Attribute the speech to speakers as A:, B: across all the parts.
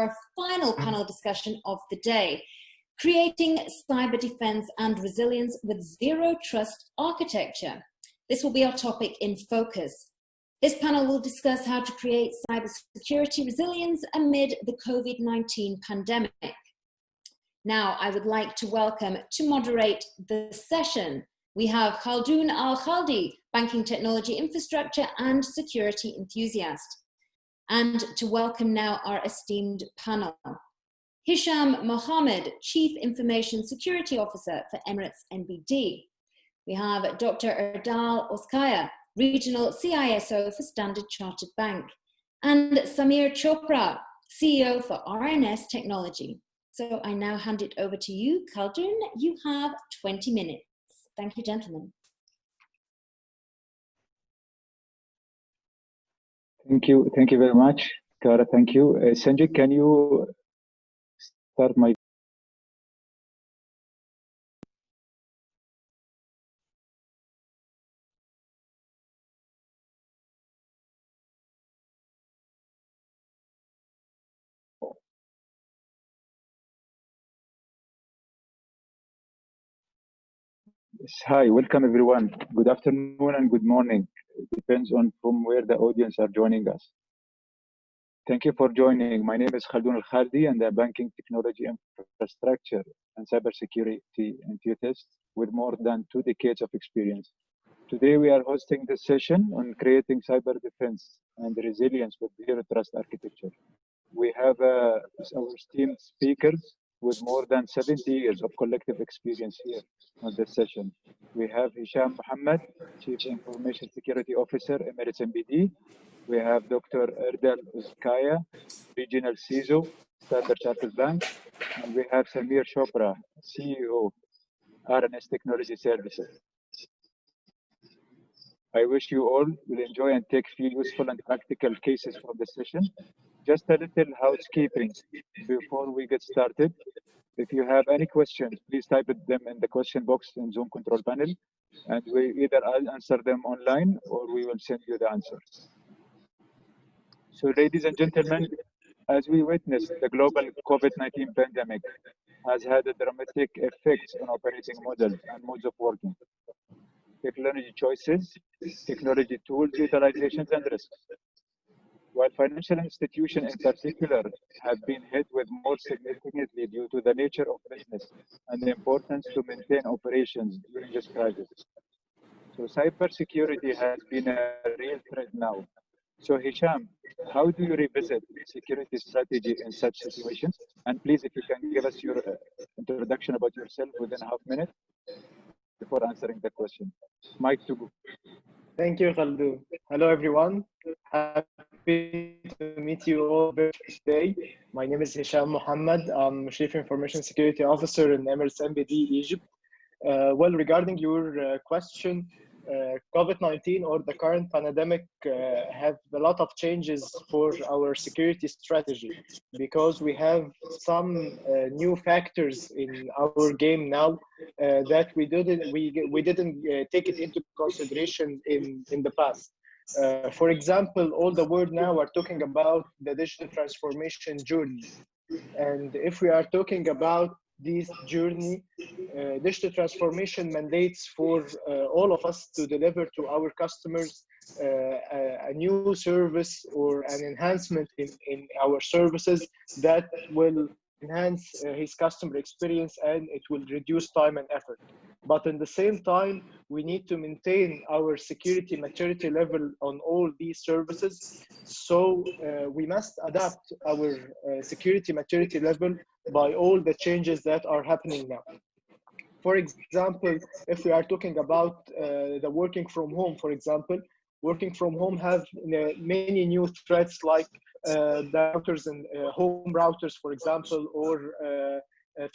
A: our final panel discussion of the day, Creating Cyber Defense and Resilience with Zero Trust Architecture. This will be our topic in focus. This panel will discuss how to create cybersecurity resilience amid the COVID-19 pandemic. Now, I would like to welcome to moderate the session. We have Khaldun Al-Khaldi, Banking Technology Infrastructure and Security Enthusiast. And to welcome now our esteemed panel. Hisham Mohamed, Chief Information Security Officer for Emirates NBD. We have Dr. Erdal Ozkaya, Regional CISO for Standard Chartered Bank, and Samir Chopra, CEO for RNS Technology. So I now hand it over to you, Khaldun. You have 20 minutes. Thank you, gentlemen.
B: Thank you very much, Kara. Thank you. Sanjay, can you start my Hi, welcome everyone. Good afternoon and good morning. It depends on from where the audience are joining us. Thank you for joining. My name is Khaldun Al-Khaldi and I'm Banking Technology Infrastructure and Cybersecurity Enthusiast with more than 2 decades of experience. Today we are hosting this session on creating cyber defense and resilience with Zero Trust Architecture. We have our esteemed speakers with more than 70 years of collective experience here on this session. We have Hisham Mohamed, Chief Information Security Officer, Emirates NBD. We have Dr. Erdal Ozkaya, Regional CISO, Standard Chartered Bank. And we have Samir Chopra, CEO, RNS Technology Services. I wish you all will enjoy and take few useful and practical cases from the session. Just a little housekeeping before we get started. If you have any questions, please type them in the question box in Zoom control panel, and we either I'll answer them online or we will send you the answers. So ladies and gentlemen, as we witness, the global COVID-19 pandemic has had a dramatic effect on operating models and modes of working, technology choices, technology tools, utilizations, and risks. While financial institutions in particular have been hit with more significantly due to the nature of business and the importance to maintain operations during this crisis. So cybersecurity has been a real threat now. So Hisham, how do you revisit security strategy in such situations? And please, if you can give us your introduction about yourself within a half minute before answering the question. Mike to go.
C: Thank you, Khaldun. Hello, everyone. Happy to meet you all today. My name is Hisham Mohamed. I'm Chief Information Security Officer in Emirates NBD, Egypt. Well, regarding your question, COVID-19 or the current pandemic have a lot of changes for our security strategy because we have some new factors in our game now that we didn't take it into consideration in the past. For example, all the world now are talking about the digital transformation journey, and if we are talking about this journey, digital transformation mandates for all of us to deliver to our customers a new service or an enhancement in our services that will enhance his customer experience and it will reduce time and effort. But at the same time, we need to maintain our security maturity level on all these services. So we must adapt our security maturity level by all the changes that are happening now. For example, if we are talking about the working from home, for example, working from home have many new threats like the routers and home routers, for example, or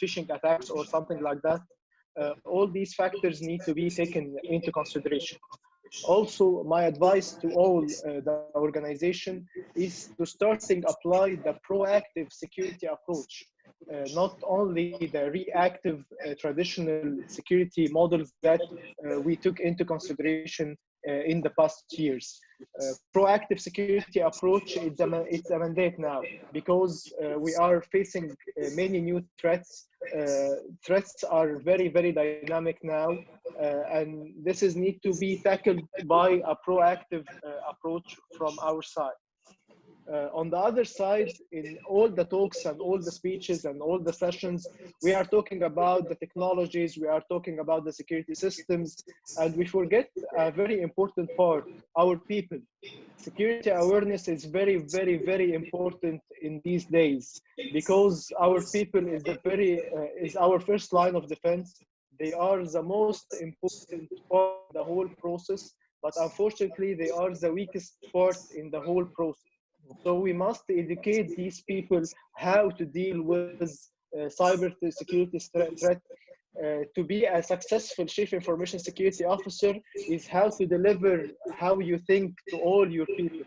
C: phishing attacks or something like that. All these factors need to be taken into consideration. Also, my advice to all the organization is to starting apply the proactive security approach, not only the reactive traditional security models that we took into consideration in the past years. Proactive security approach, it's a mandate now, because we are facing many new threats. Threats are very, very dynamic now, and this is need to be tackled by a proactive approach from our side. On the other side, in all the talks and all the speeches and all the sessions, we are talking about the technologies, we are talking about the security systems, and we forget a very important part, our people. Security awareness is very, very, very important in these days, because our people is is our first line of defense. They are the most important part of the whole process, but unfortunately, they are the weakest part in the whole process. So we must educate these people how to deal with cyber security threat. To be a successful chief information security officer is how to deliver how you think to all your people,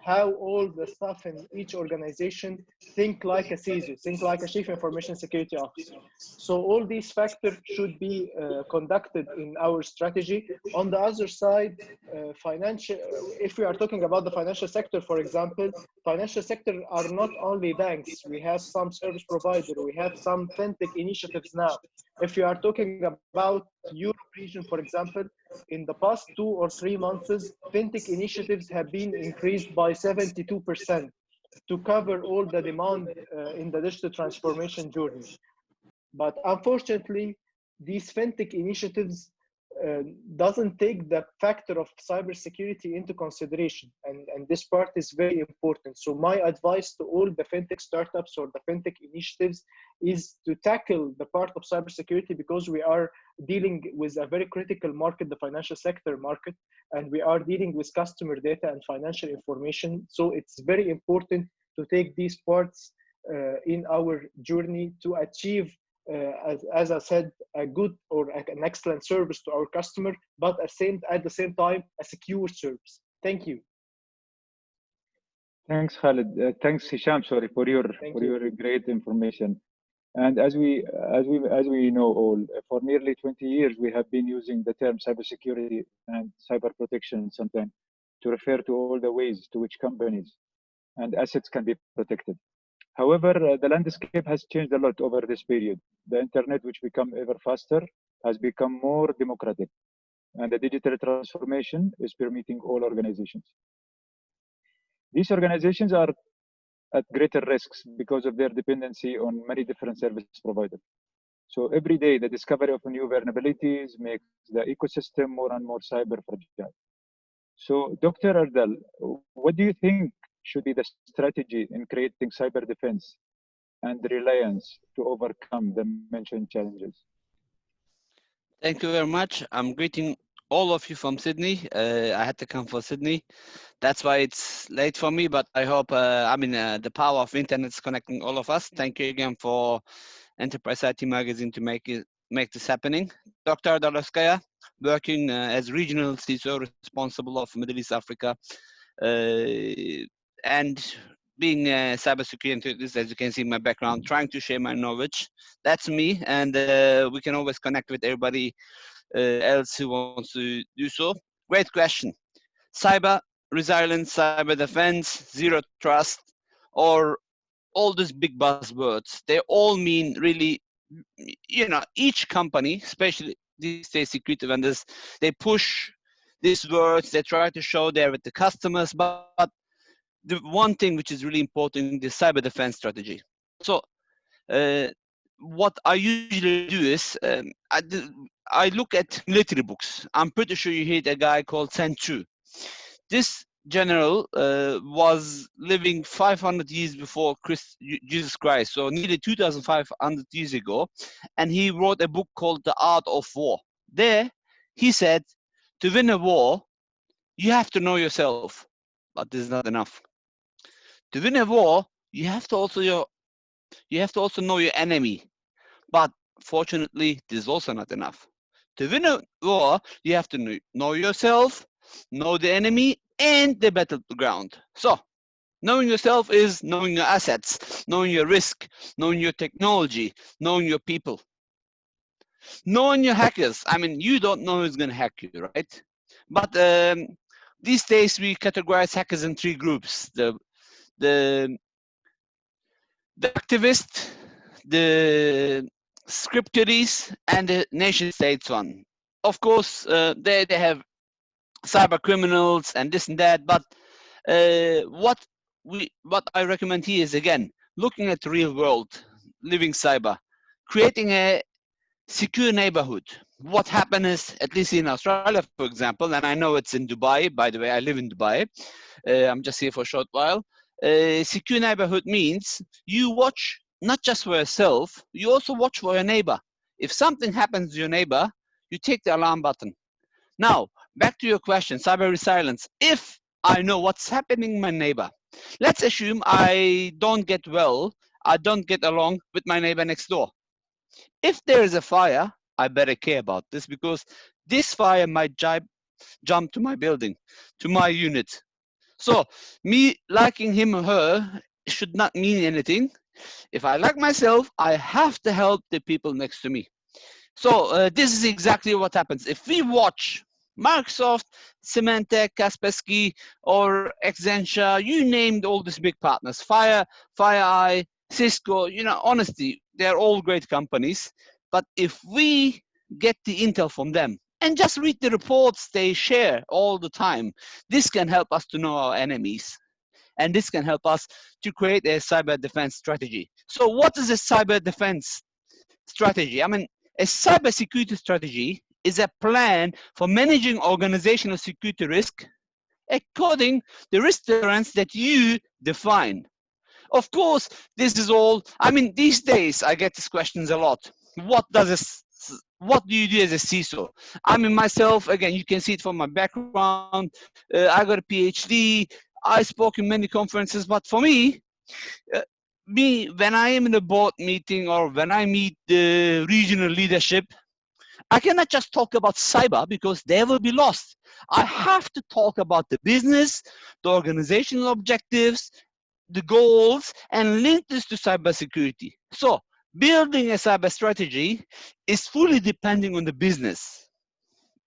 C: how all the staff in each organization think like a CISO, think like a chief information security officer. So all these factors should be conducted in our strategy. On the other side, financial, if we are talking about the financial sector, for example, financial sector are not only banks. We have some service provider, we have some fintech initiatives now. If you are talking about Europe region, for example, in the past 2 or 3 months, fintech initiatives have been increased by 72% to cover all the demand in the digital transformation journey. But unfortunately, these fintech initiatives doesn't take the factor of cybersecurity into consideration, and this part is very important. So my advice to all the fintech startups or the fintech initiatives is to tackle the part of cybersecurity, because we are dealing with a very critical market, the financial sector market, and we are dealing with customer data and financial information. So it's very important to take these parts in our journey to achieve as I said, a good or an excellent service to our customer, but at the same time, a secure service. Thank you.
B: Thanks, Khalid. Thanks, Hisham. Sorry for your great information. And as we know all, for nearly 20 years, we have been using the term cybersecurity and cyber protection sometimes to refer to all the ways to which companies and assets can be protected. However, the landscape has changed a lot over this period. The internet, which become ever faster, has become more democratic, and the digital transformation is permeating all organizations. These organizations are at greater risks because of their dependency on many different service providers. So every day, the discovery of new vulnerabilities makes the ecosystem more and more cyber fragile. So, Dr. Erdal, what do you think should be the strategy in creating cyber defense and reliance to overcome the mentioned challenges?
D: Thank you very much. I'm greeting all of you from Sydney. I had to come for Sydney. That's why it's late for me, but I hope, the power of internet is connecting all of us. Thank you again for Enterprise IT Magazine to make this happening. Dr. Ozkaya, working as regional CISO responsible of Middle East Africa, and being a cybersecurity enthusiast, as you can see in my background, trying to share my knowledge. That's me, and we can always connect with everybody else who wants to do so. Great question. Cyber resilience, cyber defense, zero trust, or all these big buzzwords, they all mean really, each company, especially these days security vendors, they push these words, they try to show they're with the customers, but the one thing which is really important is cyber defense strategy. So what I usually do is I look at military books. I'm pretty sure you heard a guy called Sun Tzu. This general was living 500 years before Jesus Christ, so nearly 2,500 years ago, and he wrote a book called The Art of War. There, he said, to win a war, you have to know yourself, but this is not enough. To win a war, you have to also know your enemy, but fortunately, this is also not enough. To win a war, you have to know yourself, know the enemy, and the battleground. So, knowing yourself is knowing your assets, knowing your risk, knowing your technology, knowing your people. Knowing your hackers, you don't know who's going to hack you, right? But these days we categorize hackers in three groups: the activist, the scripteries, and the nation states one. Of course, they have cyber criminals and this and that, but what I recommend here is, again, looking at the real world, living cyber, creating a secure neighborhood. What happened is, at least in Australia, for example, and I know it's in Dubai, by the way, I live in Dubai, I'm just here for a short while. Secure neighborhood means you watch not just for yourself, you also watch for your neighbor. If something happens to your neighbor, you take the alarm button. Now, back to your question, cyber resilience. If I know what's happening to my neighbor, let's assume I don't get well, I don't get along with my neighbor next door. If there is a fire, I better care about this, because this fire might jump to my building, to my unit. So me liking him or her should not mean anything. If I like myself, I have to help the people next to me. So this is exactly what happens. If we watch Microsoft, Symantec, Kaspersky, or Accenture, you named all these big partners, FireEye, Cisco, honestly, they're all great companies. But if we get the intel from them and just read the reports they share all the time, this can help us to know our enemies. And this can help us to create a cyber defense strategy. So what is a cyber defense strategy? I mean, a cybersecurity strategy is a plan for managing organizational security risk according to the risk tolerance that you define. Of course, this is all, I mean, these days I get these questions a lot. What do you do as a CISO? I mean, myself, again, you can see it from my background. I got a PhD. I spoke in many conferences, but for me, when I am in a board meeting or when I meet the regional leadership, I cannot just talk about cyber because they will be lost. I have to talk about the business, the organizational objectives, the goals, and link this to cybersecurity. So building a cyber strategy is fully depending on the business.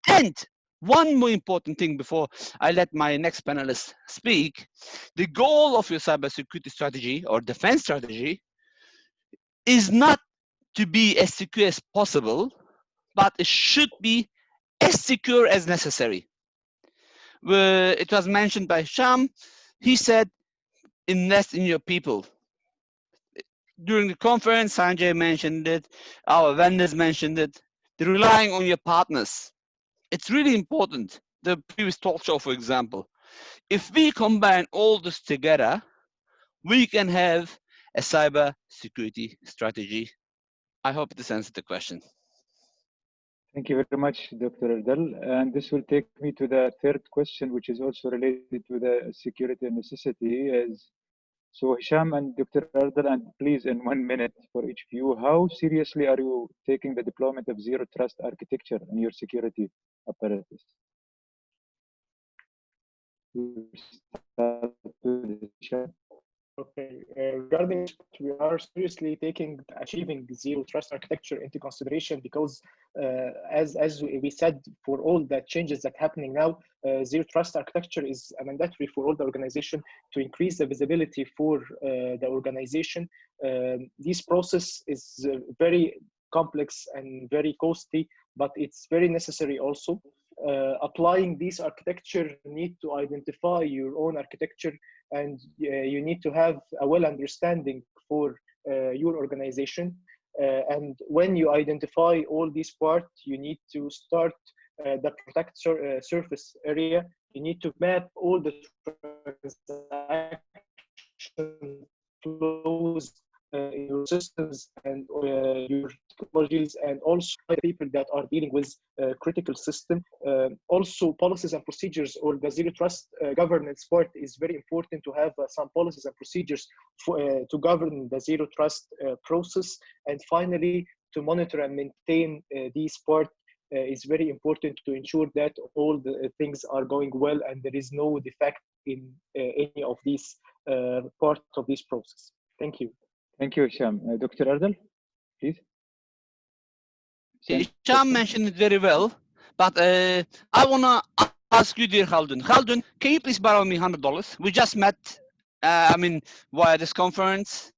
D: And one more important thing before I let my next panelist speak, the goal of your cybersecurity strategy or defense strategy is not to be as secure as possible, but it should be as secure as necessary. It was mentioned by Hisham. He said, invest in your people. During the conference, Sanjay mentioned it, our vendors mentioned it, they're relying on your partners. It's really important. The previous talk show, for example, if we combine all this together, we can have a cyber security strategy. I hope this answered the question.
B: Thank you very much, Dr. Erdal. And this will take me to the third question, which is also related to the security necessity. So Hisham and Dr. Erdal, and please in 1 minute for each of you, how seriously are you taking the deployment of zero trust architecture in your security apparatus?
C: Okay, regarding we are seriously taking achieving zero trust architecture into consideration because, as we said, for all the changes that happening now, zero trust architecture is mandatory for all the organization to increase the visibility for the organization. This process is very complex and very costly, but it's very necessary also. Applying this architecture, you need to identify your own architecture, and you need to have a well understanding for your organization. And when you identify all these parts, you need to start the protect surface area. You need to map all the transaction flows in your systems and your technologies, and also the people that are dealing with critical system. Also, policies and procedures, or the zero trust governance part is very important to have some policies and procedures to govern the zero trust process. And finally, to monitor and maintain these part is very important to ensure that all the things are going well and there is no defect in any of these parts of this process. Thank you.
B: Thank you, Hisham. Dr. Erdal, please.
D: Hisham mentioned it very well, but I want to ask you, dear Khaldun. Khaldun, can you please borrow me $100? We just met, via this conference.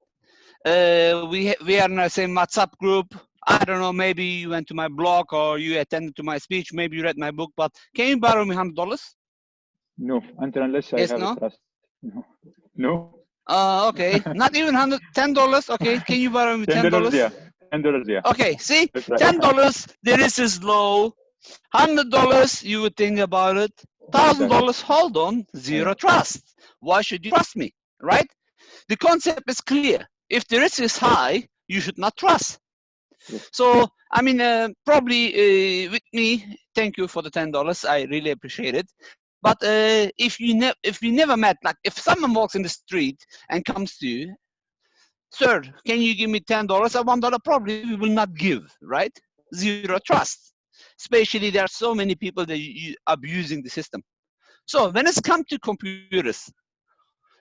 D: We are in the same WhatsApp group. I don't know, maybe you went to my blog or you attended to my speech. Maybe you read my book, but can you borrow me $100?
B: No, until unless I
D: Yes,
B: have a
D: no?
B: trust. No. No.
D: Okay. Not even $10. Okay. Can you borrow me
B: $10, yeah.
D: $10?
B: $10, yeah.
D: Okay. See,
B: That's right.
D: $10, the risk is low. $100, you would think about it. $1,000, hold on, zero trust. Why should you trust me, right? The concept is clear. If the risk is high, you should not trust.
B: Yes.
D: So, I mean, probably with me, thank you for the $10. I really appreciate it. But if we never met, like if someone walks in the street and comes to you, sir, can you give me $10 or $1? Probably we will not give, right? Zero trust. Especially there are so many people that you abusing the system. So when it's come to computers,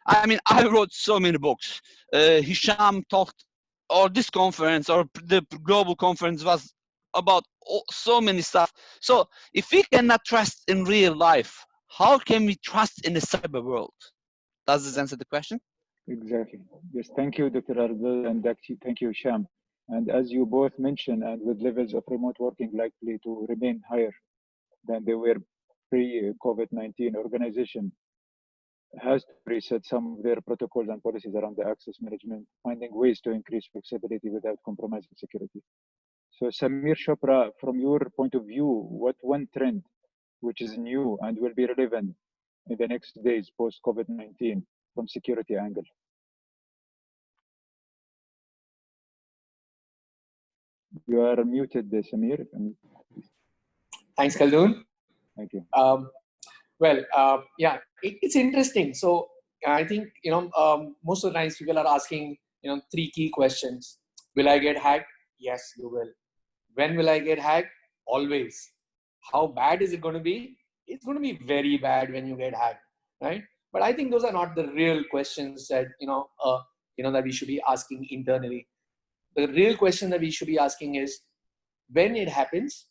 D: I mean, I wrote so many books. Hisham talked, or this conference, or the global conference was about so many stuff. So if we cannot trust in real life, how can we trust in the cyber world? Does this answer the question?
B: Exactly. Yes, thank you, Dr. Erdal, and thank you, Sham. And as you both mentioned, and with levels of remote working likely to remain higher than they were pre-COVID-19, organization has to reset some of their protocols and policies around the access management, finding ways to increase flexibility without compromising security. So Samir, Chopra, from your point of view, what one trend which is new and will be relevant in the next days post-COVID-19 from security angle? You are muted, Samir.
E: Thanks, Khaldun.
B: Thank you.
E: Yeah, it's interesting. So I think, most of the times people are asking, three key questions. Will I get hacked? Yes, you will. When will I get hacked? Always. How bad is it going to be? It's going to be very bad when you get hacked, right? But I think those are not the real questions that, that we should be asking internally. The real question that we should be asking is, when it happens,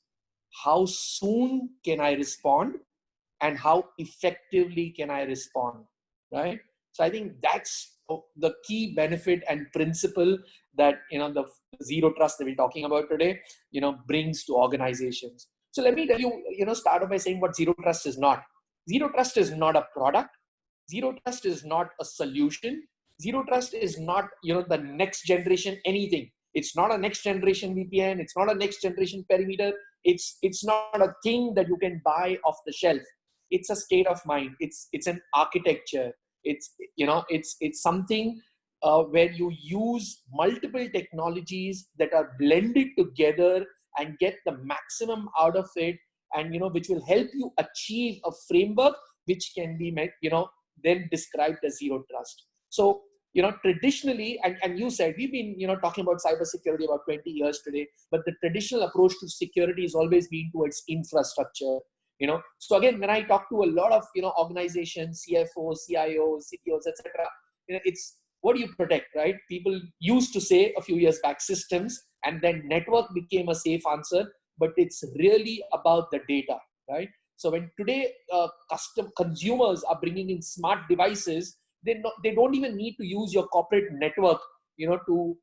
E: how soon can I respond? And how effectively can I respond, right? So I think that's the key benefit and principle that, the zero trust that we're talking about today, brings to organizations. So let me tell you, start off by saying what zero trust is not. Zero trust is not a product. Zero trust is not a solution. Zero trust is not, the next generation anything. It's not a next generation VPN. It's not a next generation perimeter. It's not a thing that you can buy off the shelf. It's a state of mind. It's an architecture. It's something where you use multiple technologies that are blended together and get the maximum out of it, and which will help you achieve a framework which can be then described as zero trust. So traditionally, and you said we've been talking about cybersecurity about 20 years today, but the traditional approach to security has always been towards infrastructure. So again, when I talk to a lot of organizations, CFOs, CIOs, CTOs, etc., it's what do you protect, right? People used to say a few years back systems, and then network became a safe answer, but it's really about the data, right? So when today custom consumers are bringing in smart devices, they don't even need to use your corporate network, to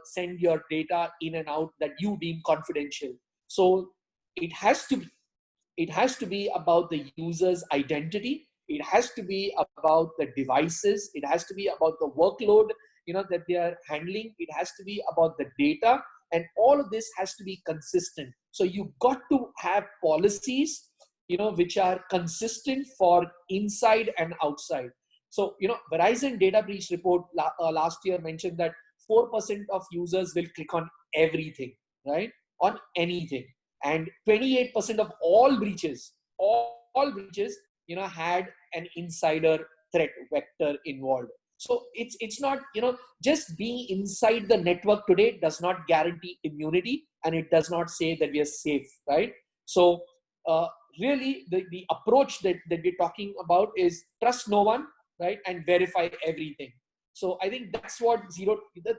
E: send your data in and out that you deem confidential. So it has to be about the user's identity. It has to be about the devices. It has to be about the workload, that they are handling. It has to be about the data, and all of this has to be consistent. So you've got to have policies, which are consistent for inside and outside. So, Verizon data breach report last year mentioned that 4% of users will click on everything, right? On anything. And 28% of all breaches, had an insider threat vector involved. So it's not, just being inside the network today does not guarantee immunity, and it does not say that we are safe, right? So really the approach that we're talking about is trust no one, right? And verify everything. So I think that's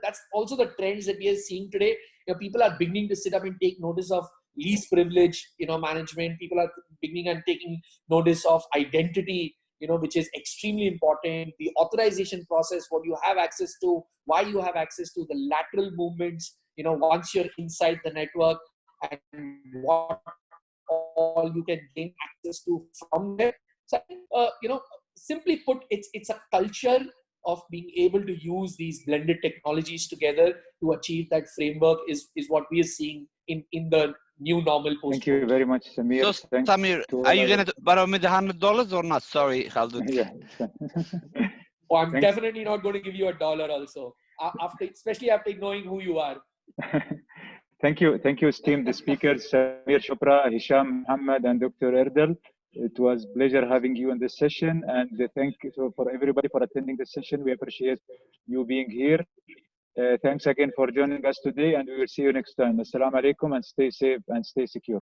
E: that's also the trends that we are seeing today. People are beginning to sit up and take notice of least privilege, management. People are beginning and taking notice of identity, which is extremely important, the authorization process, what you have access to, why you have access to, the lateral movements, once you're inside the network, and what all you can gain access to from there. So, simply put, it's a culture of being able to use these blended technologies together to achieve that framework is what we are seeing in the new normal post.
B: Thank you very much, Samir.
D: So, Samir, are you going to borrow me the $100 or not? Sorry, Khaldun.
B: Yeah.
E: Oh, I'm definitely not going to give you $1 also, especially after knowing who you are.
B: Thank you, esteemed speakers, Samir, Chopra, Hisham, Mohamed, and Dr. Erdal. It was a pleasure having you in this session, and thank you for everybody for attending this session. We appreciate you being here. Thanks again for joining us today, and we will see you next time. Assalamu alaikum, and stay safe and stay secure.